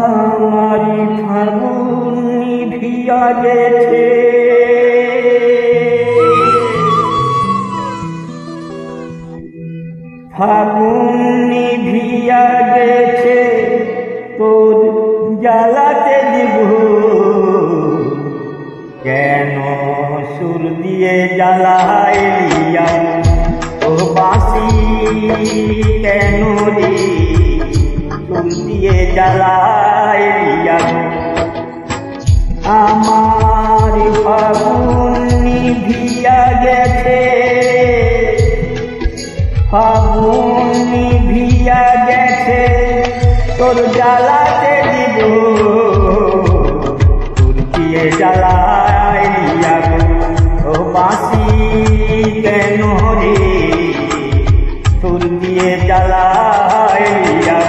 हमारी फागुनी भिया गेছে फागुनी भिया गेছে তোর জ্বালাতে দিব কেন সুর দিয়ে জ্বালাইলিয়া ও বাঁশি কেন রে সুর দিয়ে জ্বালাইলিয়া আমার ফাগুনি ভিয়া গেছে ফাগুনি ভিয়া গেছে তোর জ্বালাতে দিব সুর দিয়ে জ্বালাইলিয়া ও বাঁশি কেন রে সুর দিয়ে জ্বালাইলিয়া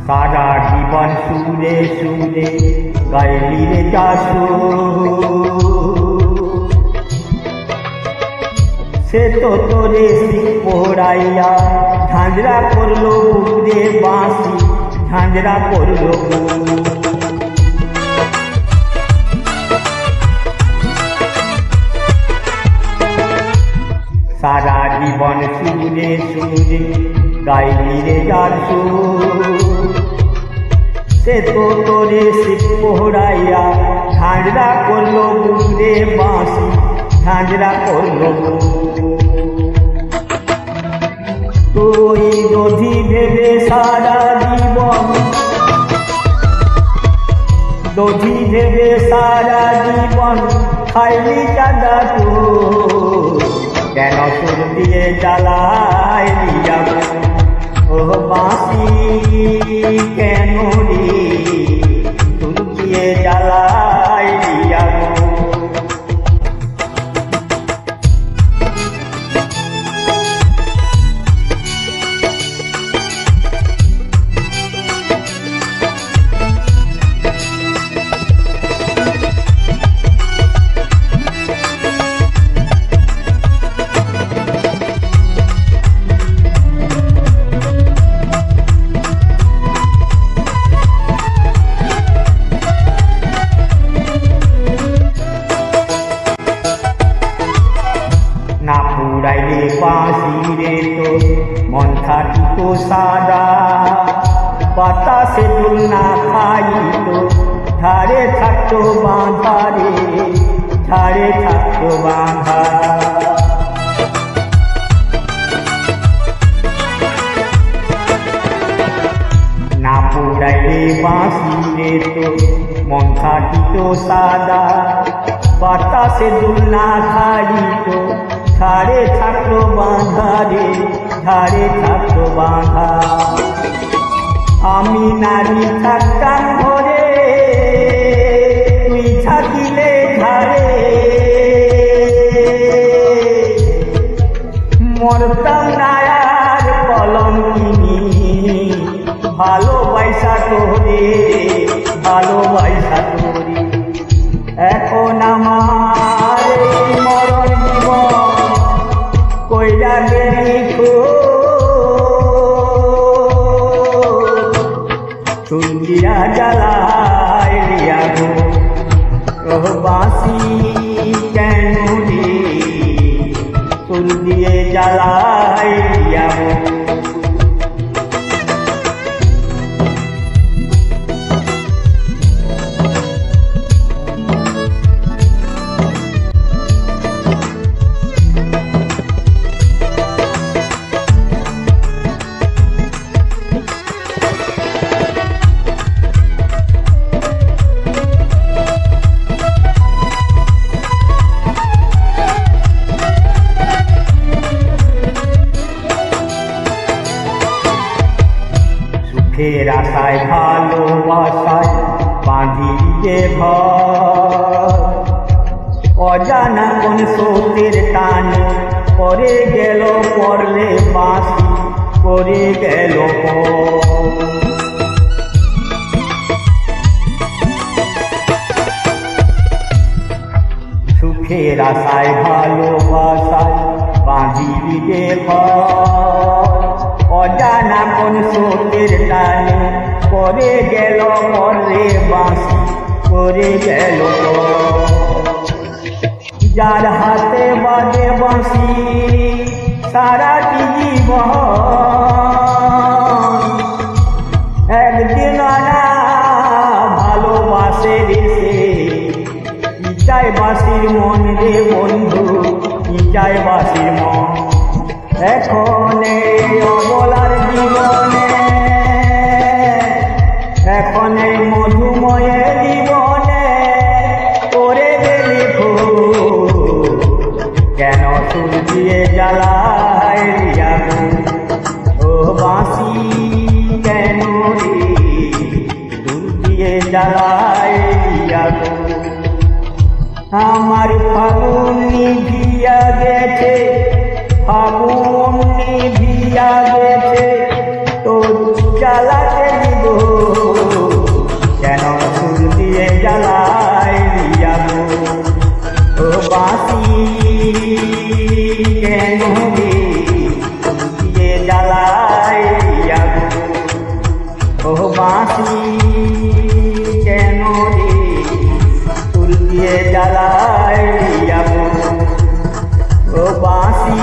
সারা জীবন সুরে সুরে গাইলি রে চাষো সে তো তোরে শিখ পোড়াইয়া ঝাঁঝরা করলো বুকরে বাঁশি ঝাঁঝরা করলো সারা জীবন সুরে সুরে গাইলি রে চাষো সে তো তোরে শিখ পোড়াইয়া ঝাঁঝরা করলো বুকরে বাঁশি ঝাঁঝরা করলো তুই দধি ভেবে সারা জীবন দধি ভেবে সারা জীবন খাইলি চাঁদা তো কেন সুর দিয়ে জ্বালাইলিয়া ও বাঁশি কেন রে সুর দিয়ে জ্বালাইলিয়া না পুরাইলে বাঁশি রে তো মন থাকিত সাদা বাতাসে দুল না খাইত ধারে থাকতো বাঁধা রে ধারে থাকতো বাঁধা না পুরাইলে বাঁশি রে তো মন থাকিত সাদা বাতাসে দুল না খাইত ধারে থাকলো বাঁধা রে ধারে থাকলো বাঁধা আমি নারী থাকতাম ঘরে তুই থাকিলে ধারে মরতাম না আর কলঙ্কিনী ভালোবাসা তোরে ভালোবাসা তোরে এখন আমার মরণ জীবন কইরা দেখো চুল দিয়া জ্বালায় আগুন ও বাঁশি কেন রে চুল দিয়ে জ্বালায় আগুন সুখের আশায় ভালোবাসায় বাঁধি যে ঘর অজানা কোন স্রোতের টানে পরে গেল পড়লে বাঁশি পরে গেল সুখের আশায় ভালোবাসায় বাঁধি যে ঘর অজানা কোন স্রোতের টানে পরে গেল পরে বাঁশি পরে গেল যার হাতে বাজে বাঁশি সারাটি জীবন একদিন না ভালোবাসে রেসে ইটাই বাঁশির মন রে বন্ধু ইটাই বাঁশির মন এখন অবলার জীবনে এখন মধুময় জীবনে করে গেলি কেন সুর দিয়ে জ্বালায় আগুন ও বাঁশি কেন রে সুর দিয়ে জ্বালায় আগুন আমার ফাগুন নিভিয়া গেছে ফাগুন নিভিয়া গেছে তো জ্বালাতে দিব কেন সুর দিয়ে জ্বালায় আগুন ও বাঁশি কেন রে সুর দিয়ে জ্বালায় আগুন ও বাঁশি কেন রে সুর দিয়ে জ্বালায় আগুন ও বাঁশি